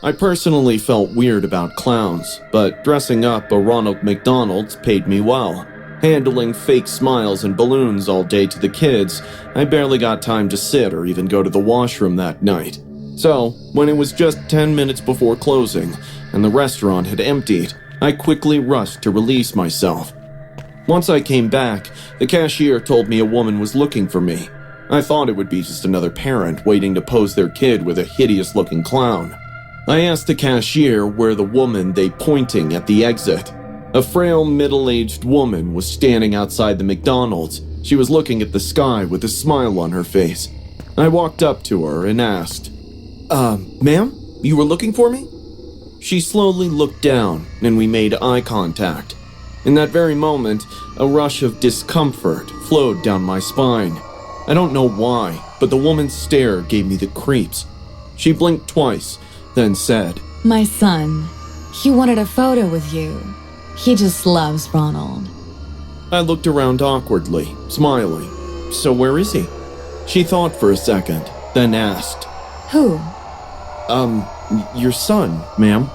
I personally felt weird about clowns, but dressing up a Ronald McDonald's paid me well. Handling fake smiles and balloons all day to the kids, I barely got time to sit or even go to the washroom that night. So, when it was just 10 minutes before closing and the restaurant had emptied, I quickly rushed to release myself. Once I came back, the cashier told me a woman was looking for me. I thought it would be just another parent waiting to pose their kid with a hideous-looking clown. I asked the cashier where the woman they pointing at the exit. A frail, middle-aged woman was standing outside the McDonald's. She was looking at the sky with a smile on her face. I walked up to her and asked, ma'am, you were looking for me? She slowly looked down, and we made eye contact. In that very moment, a rush of discomfort flowed down my spine. I don't know why, but the woman's stare gave me the creeps. She blinked twice, then said, My son, he wanted a photo with you. He just loves Ronald. I looked around awkwardly, smiling. So where is he? She thought for a second, then asked, Who? Your son, ma'am.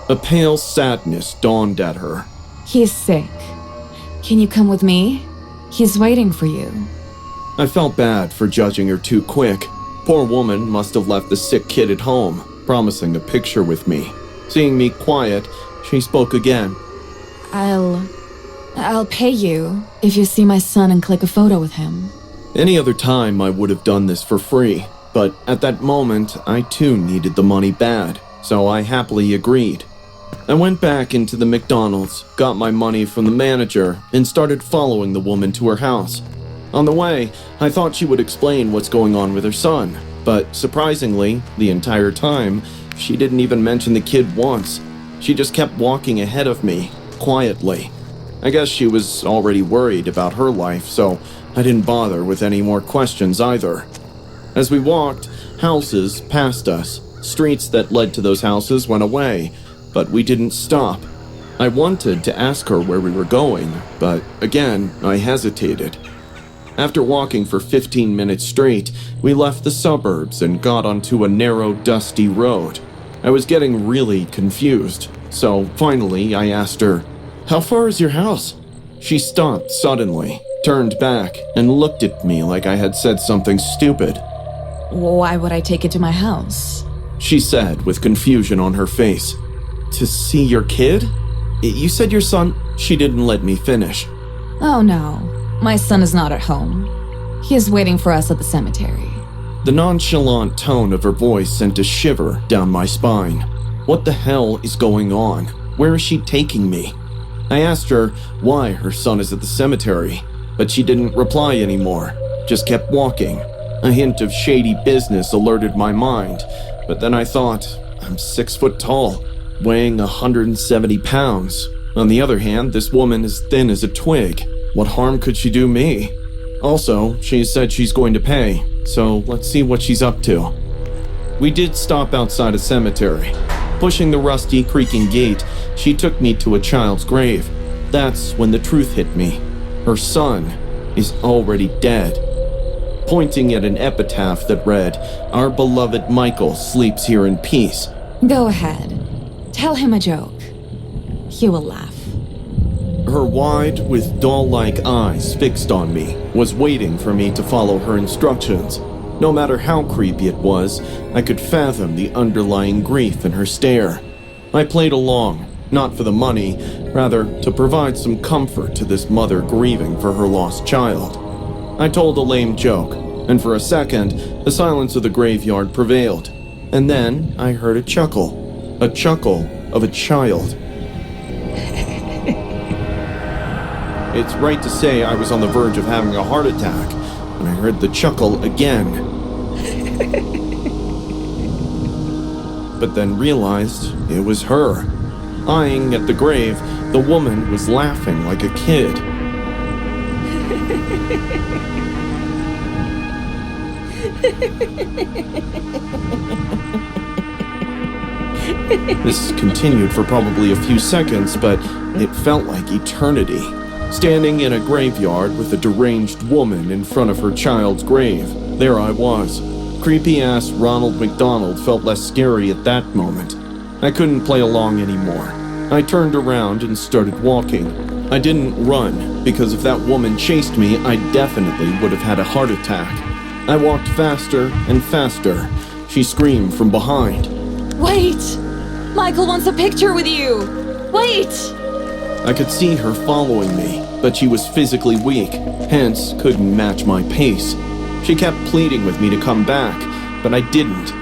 A pale sadness dawned at her. He's sick. Can you come with me? He's waiting for you. I felt bad for judging her too quick. Poor woman must have left the sick kid at home, promising a picture with me. Seeing me quiet, she spoke again. I'll pay you if you see my son and click a photo with him. Any other time I would have done this for free, but at that moment I too needed the money bad, so I happily agreed. I went back into the McDonald's, got my money from the manager, and started following the woman to her house. On the way, I thought she would explain what's going on with her son, but surprisingly, the entire time, she didn't even mention the kid once. She just kept walking ahead of me, quietly. I guess she was already worried about her life, so I didn't bother with any more questions either. As we walked, houses passed us. Streets that led to those houses went away, but we didn't stop. I wanted to ask her where we were going, but again, I hesitated. After walking for 15 minutes straight, we left the suburbs and got onto a narrow, dusty road. I was getting really confused, so finally I asked her, How far is your house? She stopped suddenly, turned back, and looked at me like I had said something stupid. Why would I take it to my house? She said with confusion on her face. To see your kid? You said your son... She didn't let me finish. Oh no, my son is not at home. He is waiting for us at the cemetery. The nonchalant tone of her voice sent a shiver down my spine. What the hell is going on? Where is she taking me? I asked her why her son is at the cemetery, but she didn't reply anymore, just kept walking. A hint of shady business alerted my mind, but then I thought, I'm 6 foot tall, weighing 170 pounds. On the other hand, this woman is thin as a twig. What harm could she do me? Also, she said she's going to pay, so let's see what she's up to. We did stop outside a cemetery. Pushing the rusty, creaking gate, she took me to a child's grave. That's when the truth hit me. Her son is already dead. Pointing at an epitaph that read, Our beloved Michael sleeps here in peace. Go ahead. Tell him a joke. He will laugh. Her wide, with doll-like eyes fixed on me, was waiting for me to follow her instructions. No matter how creepy it was, I could fathom the underlying grief in her stare. I played along, not for the money, rather to provide some comfort to this mother grieving for her lost child. I told a lame joke, and for a second, the silence of the graveyard prevailed. And then I heard a chuckle of a child. It's right to say I was on the verge of having a heart attack when I heard the chuckle again. But then realized it was her. Eyeing at the grave, the woman was laughing like a kid. This continued for probably a few seconds, but it felt like eternity. Standing in a graveyard with a deranged woman in front of her child's grave, there I was. Creepy-ass Ronald McDonald felt less scary at that moment. I couldn't play along anymore. I turned around and started walking. I didn't run, because if that woman chased me, I definitely would have had a heart attack. I walked faster and faster. She screamed from behind. Wait! Michael wants a picture with you! Wait! I could see her following me, but she was physically weak, hence couldn't match my pace. She kept pleading with me to come back, but I didn't.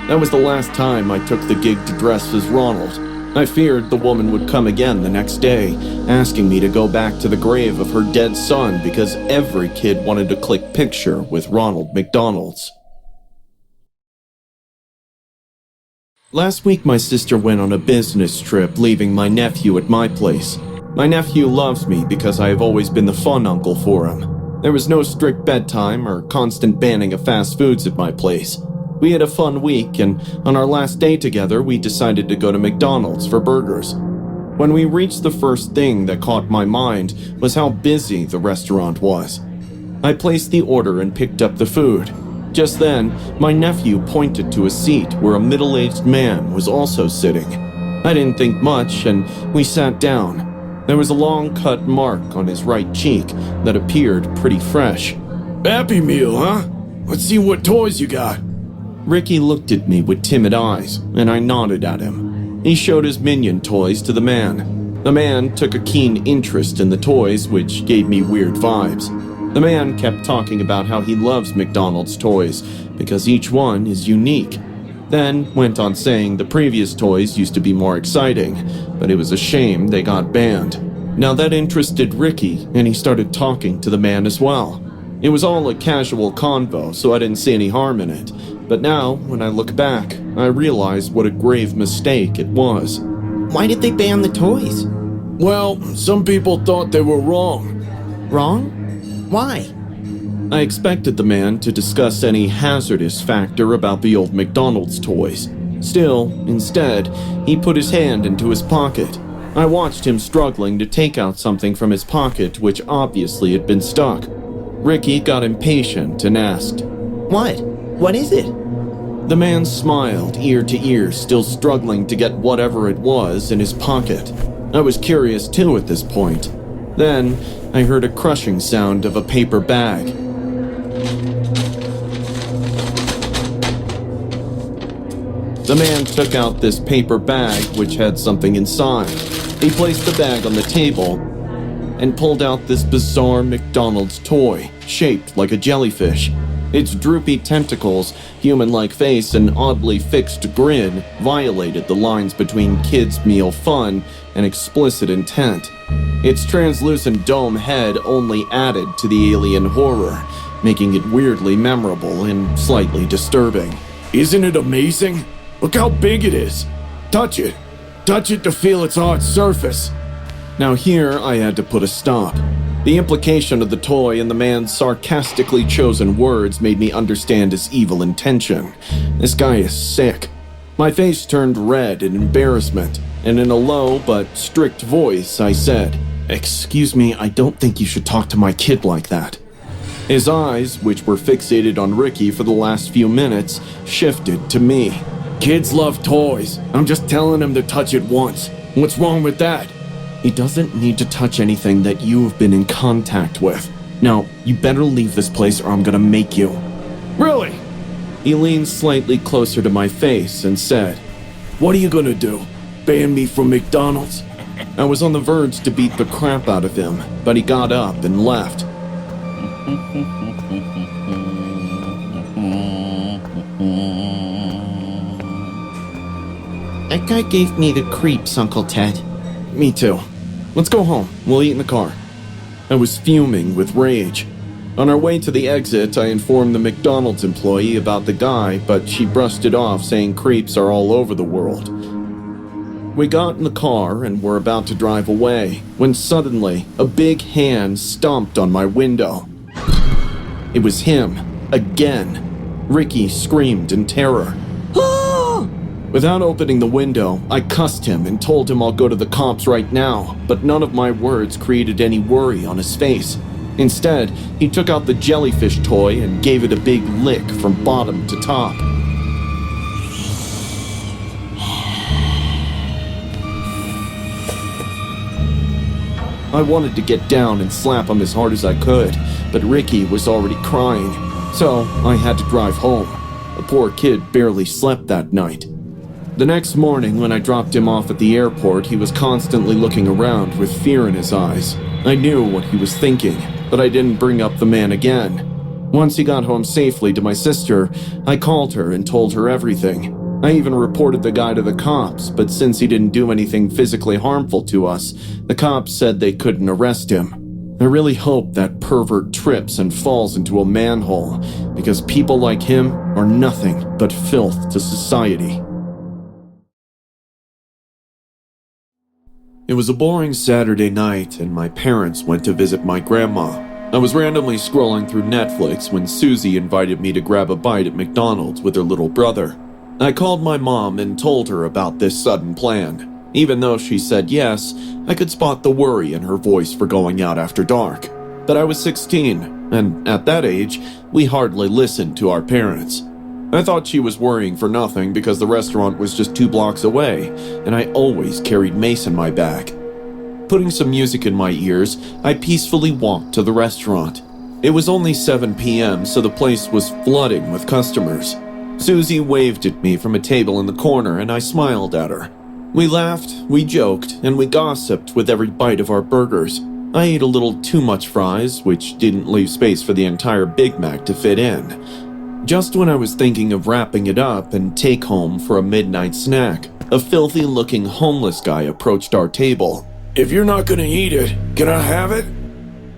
That was the last time I took the gig to dress as Ronald. I feared the woman would come again the next day, asking me to go back to the grave of her dead son because every kid wanted to click picture with Ronald McDonald's. Last week my sister went on a business trip, leaving my nephew at my place. My nephew loves me because I have always been the fun uncle for him. There was no strict bedtime or constant banning of fast foods at my place. We had a fun week, and on our last day together, we decided to go to McDonald's for burgers. When we reached the first thing that caught my mind was how busy the restaurant was. I placed the order and picked up the food. Just then, my nephew pointed to a seat where a middle-aged man was also sitting. I didn't think much, and we sat down. There was a long-cut mark on his right cheek that appeared pretty fresh. Happy Meal, huh? Let's see what toys you got. Ricky looked at me with timid eyes, and I nodded at him. He showed his Minion toys to the man. The man took a keen interest in the toys, which gave me weird vibes. The man kept talking about how he loves McDonald's toys, because each one is unique. Then went on saying the previous toys used to be more exciting, but it was a shame they got banned. Now that interested Ricky, and he started talking to the man as well. It was all a casual convo, so I didn't see any harm in it. But now, when I look back, I realize what a grave mistake it was. Why did they ban the toys? Well, some people thought they were wrong. Wrong? Why? I expected the man to discuss any hazardous factor about the old McDonald's toys. Still, instead, he put his hand into his pocket. I watched him struggling to take out something from his pocket, which obviously had been stuck. Ricky got impatient and asked, What? What is it? The man smiled, ear to ear, still struggling to get whatever it was in his pocket. I was curious too at this point. Then, I heard a crushing sound of a paper bag. The man took out this paper bag, which had something inside. He placed the bag on the table and pulled out this bizarre McDonald's toy, shaped like a jellyfish. Its droopy tentacles, human-like face, and oddly fixed grin violated the lines between kids' meal fun and explicit intent. Its translucent dome head only added to the alien horror, making it weirdly memorable and slightly disturbing. Isn't it amazing? Look how big it is. Touch it. Touch it to feel its hard surface. Now here I had to put a stop. The implication of the toy and the man's sarcastically chosen words made me understand his evil intention. This guy is sick. My face turned red in embarrassment, and in a low but strict voice I said, "Excuse me, I don't think you should talk to my kid like that." His eyes, which were fixated on Ricky for the last few minutes, shifted to me. Kids love toys. I'm just telling them to touch it once. What's wrong with that? He doesn't need to touch anything that you have been in contact with. Now, you better leave this place or I'm gonna make you. Really? He leaned slightly closer to my face and said, What are you gonna do? Ban me from McDonald's? I was on the verge to beat the crap out of him, but he got up and left. That guy gave me the creeps, Uncle Ted. Me too. Let's go home. We'll eat in the car. I was fuming with rage. On our way to the exit, I informed the McDonald's employee about the guy, but she brushed it off, saying creeps are all over the world. We got in the car and were about to drive away, when suddenly, a big hand stomped on my window. It was him. Again. Ricky screamed in terror. Without opening the window, I cussed him and told him I'll go to the cops right now, but none of my words created any worry on his face. Instead, he took out the jellyfish toy and gave it a big lick from bottom to top. I wanted to get down and slap him as hard as I could, but Ricky was already crying, so I had to drive home. The poor kid barely slept that night. The next morning, when I dropped him off at the airport, he was constantly looking around with fear in his eyes. I knew what he was thinking, but I didn't bring up the man again. Once he got home safely to my sister, I called her and told her everything. I even reported the guy to the cops, but since he didn't do anything physically harmful to us, the cops said they couldn't arrest him. I really hope that pervert trips and falls into a manhole, because people like him are nothing but filth to society. It was a boring Saturday night, and my parents went to visit my grandma. I was randomly scrolling through Netflix when Susie invited me to grab a bite at McDonald's with her little brother. I called my mom and told her about this sudden plan. Even though she said yes, I could spot the worry in her voice for going out after dark. But I was 16, and at that age, we hardly listened to our parents. I thought she was worrying for nothing because the restaurant was just 2 blocks away, and I always carried Mace in my bag. Putting some music in my ears, I peacefully walked to the restaurant. It was only 7 p.m., so the place was flooding with customers. Susie waved at me from a table in the corner, and I smiled at her. We laughed, we joked, and we gossiped with every bite of our burgers. I ate a little too much fries, which didn't leave space for the entire Big Mac to fit in. Just when I was thinking of wrapping it up and take home for a midnight snack, a filthy-looking homeless guy approached our table. If you're not gonna eat it, can I have it?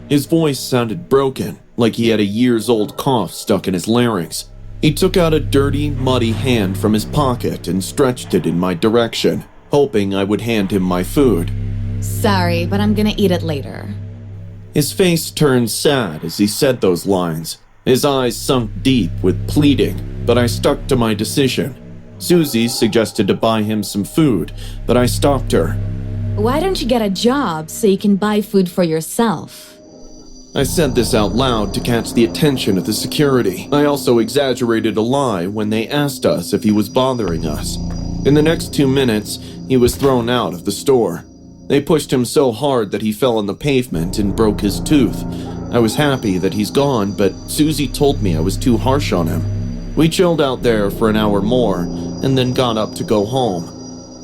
His voice sounded broken, like he had a years-old cough stuck in his larynx. He took out a dirty, muddy hand from his pocket and stretched it in my direction, hoping I would hand him my food. Sorry, but I'm gonna eat it later. His face turned sad as he said those lines. His eyes sunk deep with pleading, but I stuck to my decision. Susie suggested to buy him some food, but I stopped her. Why don't you get a job so you can buy food for yourself? I said this out loud to catch the attention of the security. I also exaggerated a lie when they asked us if he was bothering us. In the next 2 minutes, he was thrown out of the store. They pushed him so hard that he fell on the pavement and broke his tooth. I was happy that he's gone, but Susie told me I was too harsh on him. We chilled out there for an hour more, and then got up to go home.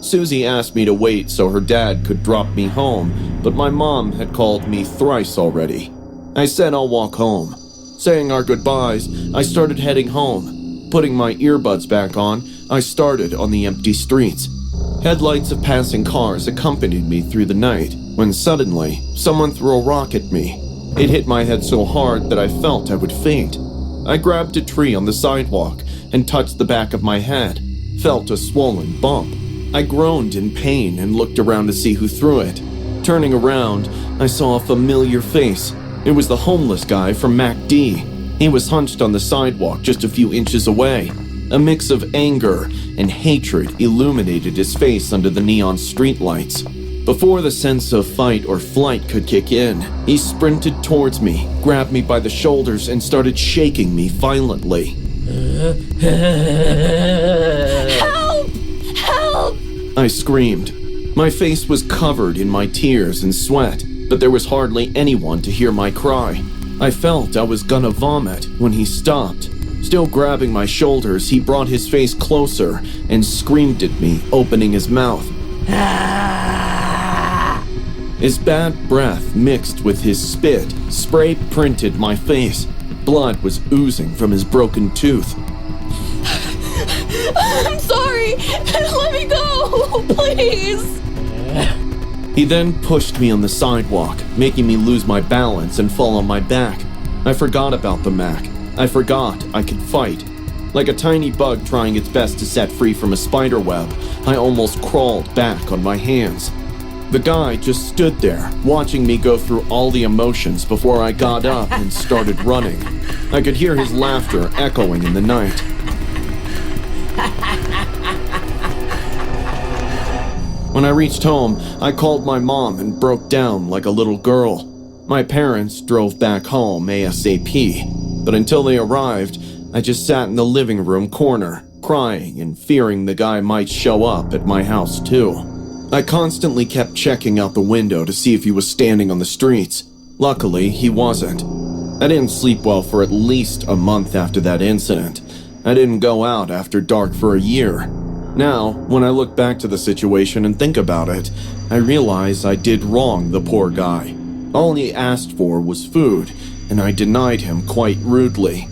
Susie asked me to wait so her dad could drop me home, but my mom had called me thrice already. I said I'll walk home. Saying our goodbyes, I started heading home. Putting my earbuds back on, I started on the empty streets. Headlights of passing cars accompanied me through the night, when suddenly, someone threw a rock at me. It hit my head so hard that I felt I would faint. I grabbed a tree on the sidewalk and touched the back of my head, felt a swollen bump. I groaned in pain and looked around to see who threw it. Turning around, I saw a familiar face. It was the homeless guy from MacD. He was hunched on the sidewalk just a few inches away. A mix of anger and hatred illuminated his face under the neon streetlights. Before the sense of fight or flight could kick in, he sprinted towards me, grabbed me by the shoulders, and started shaking me violently. Help! Help! I screamed. My face was covered in my tears and sweat, but there was hardly anyone to hear my cry. I felt I was gonna vomit when he stopped. Still grabbing my shoulders, he brought his face closer and screamed at me, opening his mouth. His bad breath mixed with his spit spray-printed my face. Blood was oozing from his broken tooth. I'm sorry! Let me go! Please! He then pushed me on the sidewalk, making me lose my balance and fall on my back. I forgot about the Mac. I forgot I could fight. Like a tiny bug trying its best to set free from a spider web, I almost crawled back on my hands. The guy just stood there, watching me go through all the emotions before I got up and started running. I could hear his laughter echoing in the night. When I reached home, I called my mom and broke down like a little girl. My parents drove back home ASAP, but until they arrived, I just sat in the living room corner, crying and fearing the guy might show up at my house too. I constantly kept checking out the window to see if he was standing on the streets. Luckily, he wasn't. I didn't sleep well for at least a month after that incident. I didn't go out after dark for a year. Now, when I look back to the situation and think about it, I realize I did wrong the poor guy. All he asked for was food, and I denied him quite rudely.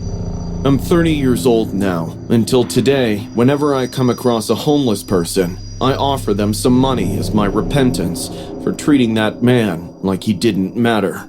I'm 30 years old now. Until today, whenever I come across a homeless person, I offer them some money as my repentance for treating that man like he didn't matter.